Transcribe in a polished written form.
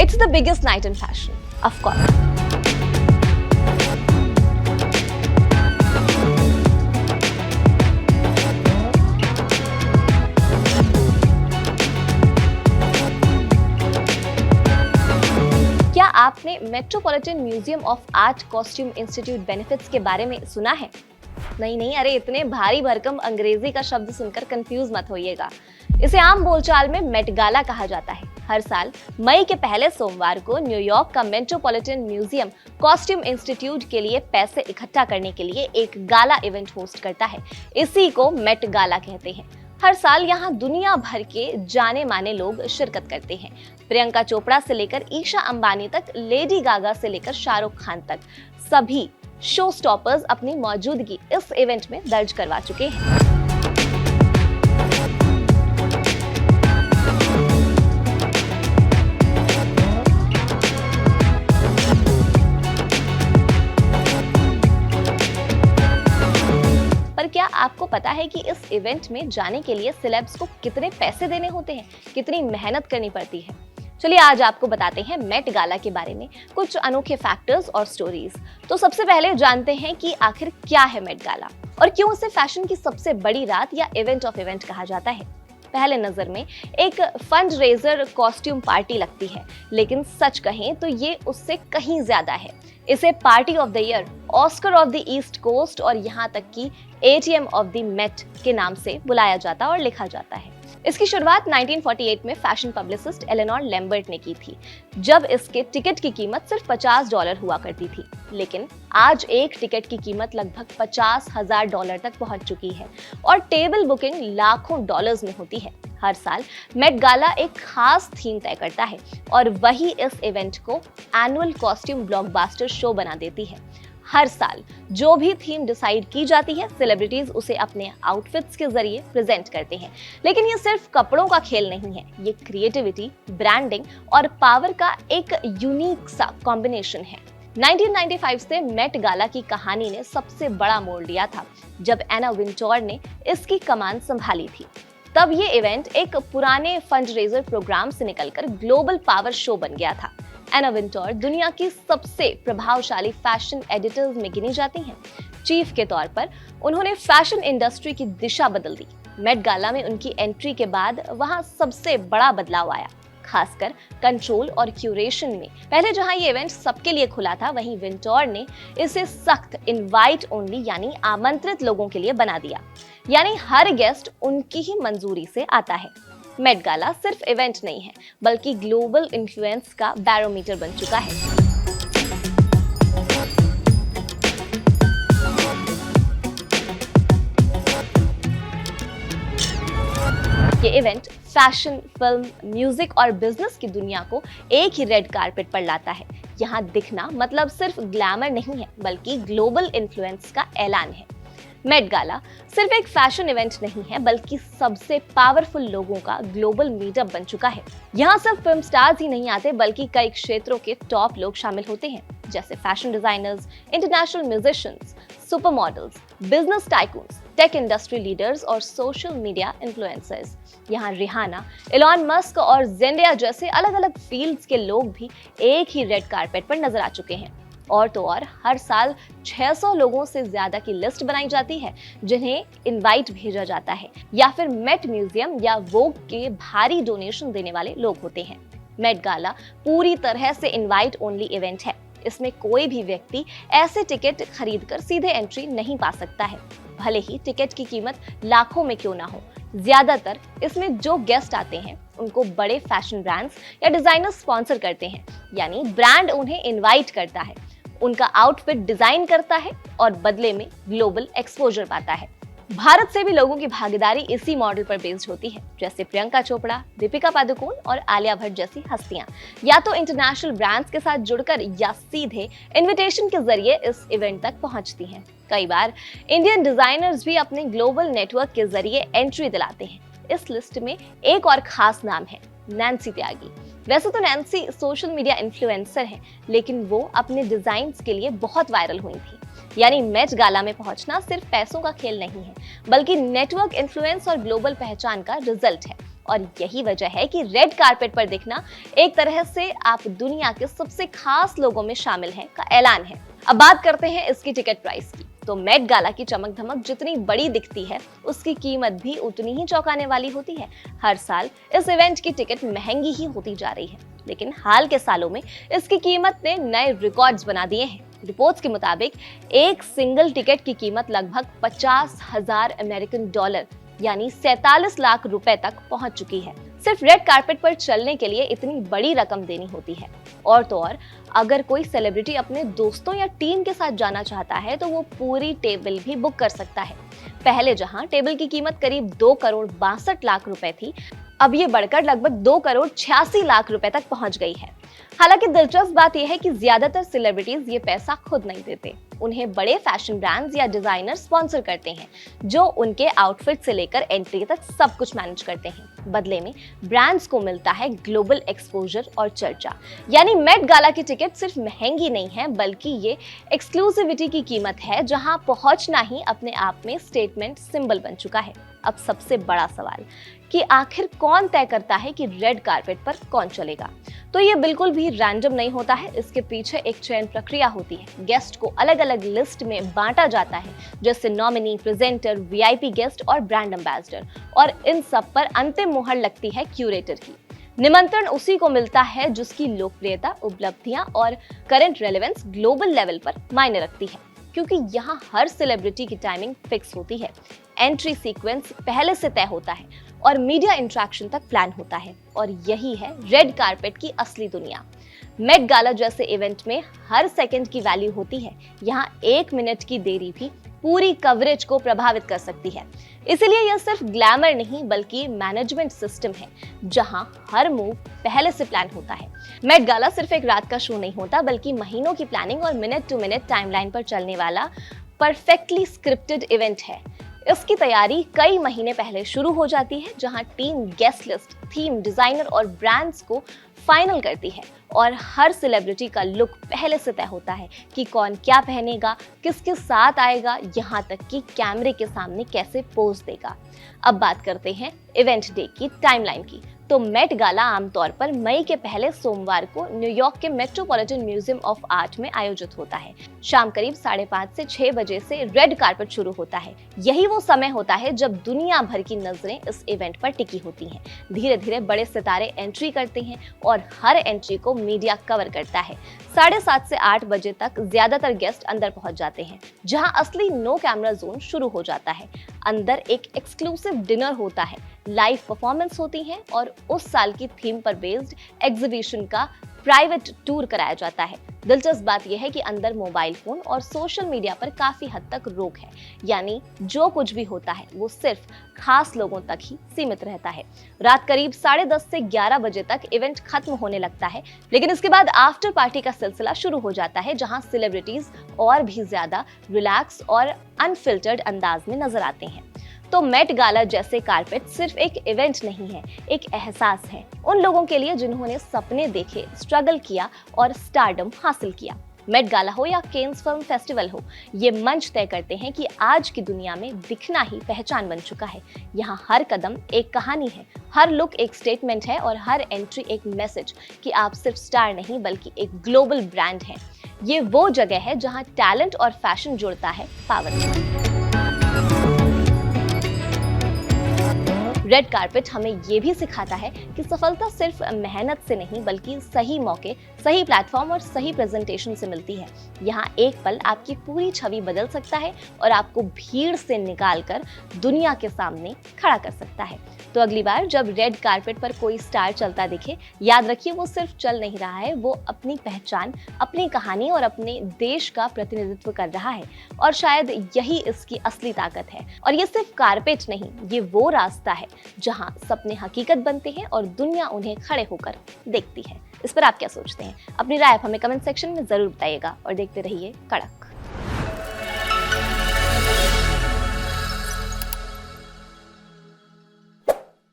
It's the biggest night in fashion, of course. क्या आपने metropolitan museum of art costume institute benefits के बारे में सुना है? नहीं, अरे इतने भारी भरकम अंग्रेजी का शब्द सुनकर कंफ्यूज मत होइएगा। इसे आम बोलचाल में मेट गाला कहा जाता है। हर साल मई के पहले सोमवार को न्यूयॉर्क का मेट्रोपॉलिटन म्यूजियम कॉस्ट्यूम इंस्टीट्यूट के लिए पैसे इकट्ठा करने के लिए एक गाला इवेंट होस्ट करता है। इसी को मेट गाला कहते हैं। हर साल यहाँ दुनिया भर के जाने माने लोग शिरकत करते हैं। प्रियंका चोपड़ा से लेकर ईशा अंबानी तक, लेडी गागा से लेकर शाहरुख खान तक, सभी शो स्टॉपर्स अपनी मौजूदगी इस इवेंट में दर्ज करवा चुके हैं। पर क्या आपको पता है कि इस इवेंट में जाने के लिए सेलेब्स को कितने पैसे देने होते हैं, कितनी मेहनत करनी पड़ती है? चलिए आज आपको बताते हैं मेट गाला के बारे में कुछ अनोखे फैक्टर्स और स्टोरीज। तो सबसे पहले जानते हैं कि आखिर क्या है मेट गाला और क्यों इसे फैशन की सबसे बड़ी रात या इवेंट ऑफ इवेंट कहा जाता है। पहले नजर में एक फंड रेजर कॉस्ट्यूम पार्टी लगती है, लेकिन सच कहें तो ये उससे कहीं ज्यादा है। इसे party of the year, Oscar of the east coast और यहाँ तक कि एटीएम ऑफ द मेट के नाम से बुलाया जाता और लिखा जाता है। इसकी शुरुआत 1948 में फैशन पब्लिसिस्ट एलेनोर लैम्बर्ट ने की थी, जब इसके टिकट की कीमत सिर्फ $50 हुआ करती थी। लेकिन आज एक टिकट की कीमत लगभग $50,000 तक पहुंच चुकी है और टेबल बुकिंग लाखों डॉलर्स में होती है। हर साल मेट गाला एक खास थीम तय करता है और वही इस इवेंट को एनुअल कॉस्ट्यूम ब्लॉकबस्टर शो बना देती है। हर साल जो भी थीम डिसाइड की जाती है, सेलिब्रिटीज उसे अपने आउटफिट्स के जरिए प्रेजेंट करते हैं। लेकिन ये सिर्फ कपड़ों का खेल नहीं है, ये क्रिएटिविटी, ब्रांडिंग और पावर का एक यूनिक सा कॉम्बिनेशन है। 1995 से मेट गाला की कहानी ने सबसे बड़ा मोड़ लिया था, जब एना विंटोर ने इसकी कमान संभाली थी। तब ये इवेंट एक पुराने फंड रेजर प्रोग्राम से निकलकर ग्लोबल पावर शो बन गया था। एना विंटोर दुनिया की सबसे प्रभावशाली फैशन एडिटर्स में गिनी जाती हैं। चीफ के तौर पर उन्होंने फैशन इंडस्ट्री की दिशा बदल दी। मेट गाला में उनकी एंट्री के बाद वहां सबसे बड़ा बदलाव आया, खासकर कंट्रोल और क्यूरेशन में। पहले जहां ये इवेंट सबके लिए खुला था, वहीं विंटोर ने इसे सख्त इनवाइट ओनली यानी आमंत्रित लोगों के लिए बना दिया, यानी हर गेस्ट उनकी ही मंजूरी से आता है। मेट गाला सिर्फ इवेंट नहीं है, बल्कि ग्लोबल इन्फ्लुएंस का बैरोमीटर बन चुका है। ये इवेंट फैशन, फिल्म, म्यूजिक और बिजनेस की दुनिया को एक ही रेड कारपेट पर लाता है। यहाँ दिखना मतलब सिर्फ ग्लैमर नहीं है, बल्कि ग्लोबल इन्फ्लुएंस का ऐलान है। मेट गाला सिर्फ एक फैशन इवेंट नहीं है, बल्कि सबसे पावरफुल लोगों का ग्लोबल मीटअप बन चुका है। यहाँ सिर्फ फिल्म स्टार्स ही नहीं आते, बल्कि कई क्षेत्रों के टॉप लोग शामिल होते हैं, जैसे fashion designers, international musicians, super models, business tycoons, tech industry leaders और सोशल मीडिया इन्फ्लुएंसर्स। यहाँ रिहाना, इलॉन मस्क और जेंडिया जैसे अलग अलग फील्ड्स के लोग भी एक ही रेड कारपेट पर नजर आ चुके हैं। और तो और हर साल 600 लोगों से ज्यादा की लिस्ट बनाई जाती है, जिन्हें इनवाइट भेजा जाता है, या फिर मेट म्यूजियम या वोग के भारी डोनेशन देने वाले लोग होते हैं। मेट गाला पूरी तरह से इनवाइट ओनली इवेंट है। इसमें कोई भी व्यक्ति ऐसे टिकट खरीदकर सीधे एंट्री नहीं पा सकता है, भले ही टिकट की कीमत लाखों में क्यों ना हो। ज्यादातर इसमें जो गेस्ट आते हैं उनको बड़े फैशन ब्रांड्स या डिजाइनर्स स्पॉन्सर करते हैं, यानी ब्रांड उन्हें इनवाइट करता है, उनका आउटफिट डिजाइन करता है और बदले में ग्लोबल एक्सपोजर पाता है। भारत से भी लोगों की भागीदारी इसी मॉडल पर बेस्ड होती है, जैसे प्रियंका चोपड़ा, दीपिका पादुकोण और आलिया भट्ट जैसी हस्तियां या तो इंटरनेशनल ब्रांड्स के साथ जुड़कर या सीधे इनविटेशन के जरिए इस इवेंट तक पहुंचती हैं। कई बार इंडियन डिजाइनर्स भी अपने ग्लोबल नेटवर्क के जरिए एंट्री दिलाते हैं। इस लिस्ट में एक और खास नाम है, नैन्सी त्यागी। वैसे तो नैन्सी सोशल मीडिया इन्फ्लुएंसर हैं, लेकिन वो अपने डिजाइन्स के लिए बहुत वायरल हुई थी। यानी मेट गाला में पहुंचना सिर्फ पैसों का खेल नहीं है, बल्कि नेटवर्क इन्फ्लुएंस और ग्लोबल पहचान का रिजल्ट है। और यही वजह है कि रेड कारपेट पर दिखना एक तरह से आप दुनिया के सबसे खास लोगों में शामिल हैं का ऐलान है। अब बात करते हैं इसकी टिकट प्राइस की। तो मेट गाला की चमक धमक जितनी बड़ी दिखती है, उसकी कीमत भी उतनी ही चौंकाने वाली होती है। हर साल इस इवेंट की टिकट महंगी ही होती जा रही है, लेकिन हाल के सालों में इसकी कीमत ने नए रिकॉर्ड्स बना दिए हैं। रिपोर्ट्स के मुताबिक एक सिंगल टिकट की कीमत लगभग 50,000 अमेरिकन डॉलर यानी 47 लाख रुपए तक पहुंच चुकी है। सिर्फ रेड कारपेट पर चलने के लिए इतनी बड़ी रकम देनी होती है। और तो और अगर कोई सेलिब्रिटी अपने दोस्तों या टीम के साथ जाना चाहता है तो वो पूरी टेबल भी बुक कर सकता है। पहले जहां टेबल की कीमत करीब 2 करोड़ 62 लाख रुपए थी, अब ये बढ़कर लगभग 2 करोड़ 86 लाख रुपए तक पहुंच गई है। हालांकि दिलचस्प बात यह है कि ज्यादातर सेलिब्रिटीज ये पैसा खुद नहीं देते। उन्हें बड़े फैशन ब्रांड्स या डिजाइनर स्पॉन्सर करते हैं, जो उनके आउटफिट से लेकर एंट्री तक सब कुछ मैनेज करते हैं। बदले में ब्रांड्स को मिलता है ग्लोबल एक्सपोजर और चर्चा। यानी मेट गाला की टिकट सिर्फ महंगी नहीं है, बल्कि ये एक्सक्लूसिविटी की कीमत है, जहां पहुंचना ही अपने आप में स्टेटमेंट सिंबल बन चुका है। अब सबसे बड़ा सवाल कि आखिर कौन तय करता है कि रेड कारपेट पर कौन चलेगा? तो ये बिल्कुल भी रैंडम नहीं होता है। इसके पीछे एक चयन प्रक्रिया होती है। गेस्ट को अलग अलग लिस्ट में बांटा जाता है, जैसे नॉमिनी, प्रेजेंटर, वीआईपी गेस्ट और ब्रांड एम्बेसडर, और इन सब पर अंतिम मुहर लगती है क्यूरेटर की। निमंत्रण उसी को मिलता है जिसकी लोकप्रियता, उपलब्धियां और करंट रेलेवेंस ग्लोबल लेवल पर मायने रखती है, क्योंकि यहाँ हर सेलिब्रिटी की टाइमिंग फिक्स होती है। एंट्री सीक्वेंस पहले से तय होता है और मीडिया इंटरेक्शन तक प्लान होता है, और यही है रेड कारपेट की असली दुनिया। मेट गाला जैसे इवेंट में हर सेकंड की वैल्यू होती है। यहाँ 1 मिनट की देरी भी पूरी कवरेज को प्रभावित कर सकती है। इसलिए यह सिर्फ ग्लैमर नहीं, बल्कि मैनेजमेंट सिस्टम है, जहां हर मूव पहले से प्लान होता है। मेट गाला सिर्फ एक रात का शो नहीं होता, बल्कि महीनों की प्लानिंग और मिनट टू मिनट टाइमलाइन पर चलने वाला परफेक्टली स्क्रिप्टेड इवेंट है। इसकी तैयारी कई महीने पहले शुरू हो जाती है, जहां team guest list, theme, designer और ब्रांड्स को फाइनल करती है, और हर सेलिब्रिटी का लुक पहले से तय होता है कि कौन क्या पहनेगा, किसके साथ आएगा, यहाँ तक कि कैमरे के सामने कैसे पोज देगा। अब बात करते हैं इवेंट डे की टाइमलाइन की। तो मेट गाला आमतौर पर मई के पहले सोमवार को न्यूयॉर्क के मेट्रोपॉलिटन म्यूजियम ऑफ आर्ट में आयोजित होता है। शाम करीब 5:30 से 6 बजे से रेड कारपेट शुरू होता है। यही वो समय होता है जब दुनिया भर की नजरें इस इवेंट पर टिकी होती हैं। धीरे धीरे बड़े सितारे एंट्री करते हैं और हर एंट्री को मीडिया कवर करता है। 7:30 से 8 बजे तक ज्यादातर गेस्ट अंदर पहुंच जाते हैं, जहां असली नो कैमरा जोन शुरू हो जाता है। अंदर एक एक्सक्लूसिव डिनर होता है, लाइव परफॉर्मेंस होती है और उस साल की थीम पर बेस्ड एग्जीबिशन का प्राइवेट टूर कराया जाता है। दिलचस्प बात यह है कि अंदर मोबाइल फोन और सोशल मीडिया पर काफी हद तक रोक है, यानी जो कुछ भी होता है वो सिर्फ खास लोगों तक ही सीमित रहता है। रात करीब 10:30 से 11 बजे तक इवेंट खत्म होने लगता है, लेकिन इसके बाद आफ्टर पार्टी का सिलसिला शुरू हो जाता है, जहां सेलिब्रिटीज और भी ज्यादा रिलैक्स और अनफिल्टर्ड अंदाज में नजर आते हैं। तो मेट गाला जैसे कारपेट सिर्फ एक इवेंट नहीं है, एक एहसास है उन लोगों के लिए जिन्होंने सपने देखे, स्ट्रगल किया और स्टारडम हासिल किया। मेट गाला हो या केन्स फिल्म फेस्टिवल हो, ये मंच तय करते हैं कि आज की दुनिया में दिखना ही पहचान बन चुका है। यहाँ हर कदम एक कहानी है, हर लुक एक स्टेटमेंट है और हर एंट्री एक मैसेज कि आप सिर्फ स्टार नहीं बल्कि एक ग्लोबल ब्रांड हैं। ये वो जगह है जहाँ टैलेंट और फैशन जुड़ता है पावर में। रेड कारपेट हमें ये भी सिखाता है कि सफलता सिर्फ मेहनत से नहीं, बल्कि सही मौके, सही प्लेटफॉर्म और सही प्रेजेंटेशन से मिलती है। यहाँ एक पल आपकी पूरी छवि बदल सकता है और आपको भीड़ से निकालकर दुनिया के सामने खड़ा कर सकता है। तो अगली बार जब रेड कारपेट पर कोई स्टार चलता दिखे, याद रखिए वो सिर्फ चल नहीं रहा है, वो अपनी पहचान, अपनी कहानी और अपने देश का प्रतिनिधित्व कर रहा है। और शायद यही इसकी असली ताकत है। और ये सिर्फ कारपेट नहीं, ये वो रास्ता है जहां सपने हकीकत बनते हैं और दुनिया उन्हें खड़े होकर देखती है। इस पर आप क्या सोचते हैं? अपनी राय हमें कमेंट सेक्शन में जरूर बताइएगा और देखते रहिए कड़क।